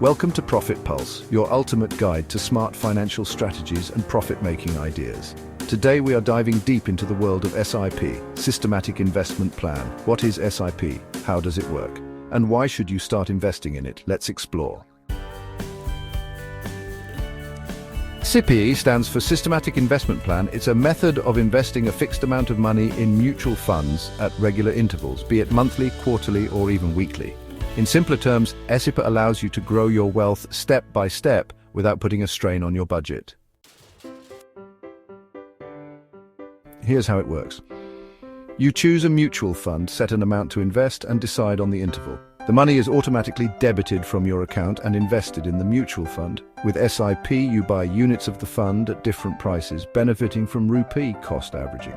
Welcome to Profit Pulse, your ultimate guide to smart financial strategies and profit-making ideas. Today we are diving deep into the world of SIP, Systematic Investment Plan. What is SIP? How does it work? And why should you start investing in it? Let's explore. SIP stands for Systematic Investment Plan. It's a method of investing a fixed amount of money in mutual funds at regular intervals, be it monthly, quarterly, or even weekly. In simpler terms, SIP allows you to grow your wealth step by step without putting a strain on your budget. Here's how it works. You choose a mutual fund, set an amount to invest, and decide on the interval. The money is automatically debited from your account and invested in the mutual fund. With SIP, you buy units of the fund at different prices, benefiting from rupee cost averaging.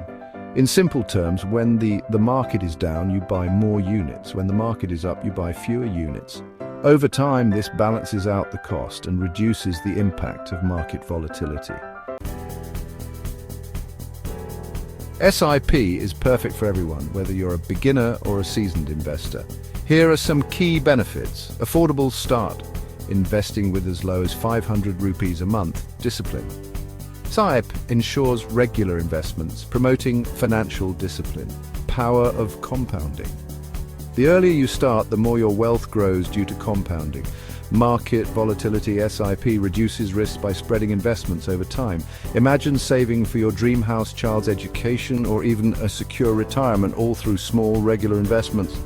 In simple terms, when the market is down, you buy more units. When the market is up, you buy fewer units. Over time, this balances out the cost and reduces the impact of market volatility. SIP is perfect for everyone, whether you're a beginner or a seasoned investor. Here are some key benefits. Affordable start. Investing with as low as 500 rupees a month. Discipline. SIP ensures regular investments, promoting financial discipline. Power of compounding. The earlier you start, the more your wealth grows due to compounding. Market volatility. SIP reduces risk by spreading investments over time. Imagine saving for your dream house, child's education, or even a secure retirement, all through small, regular investments.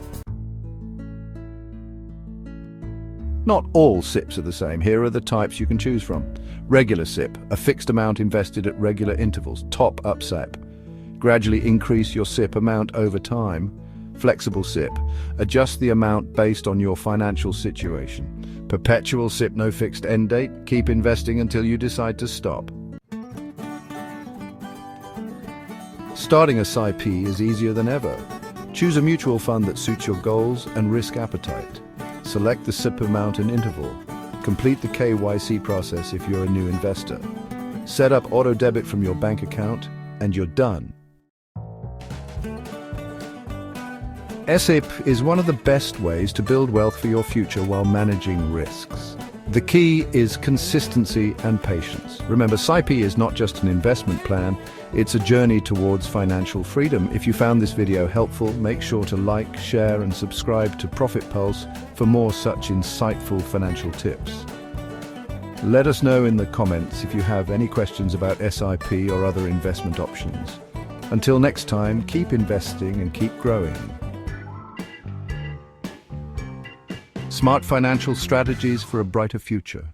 Not all SIPs are the same. Here are the types you can choose from. Regular SIP, a fixed amount invested at regular intervals. Top-up SIP. Gradually increase your SIP amount over time. Flexible SIP. Adjust the amount based on your financial situation. Perpetual SIP, no fixed end date. Keep investing until you decide to stop. Starting a SIP is easier than ever. Choose a mutual fund that suits your goals and risk appetite. Select the SIP amount and interval. Complete the KYC process if you're a new investor. Set up auto debit from your bank account, and you're done. SIP is one of the best ways to build wealth for your future while managing risks. The key is consistency and patience. Remember, SIP is not just an investment plan, it's a journey towards financial freedom. If you found this video helpful, make sure to like, share, and subscribe to Profit Pulse for more such insightful financial tips. Let us know in the comments if you have any questions about SIP or other investment options. Until next time, keep investing and keep growing. Smart financial strategies for a brighter future.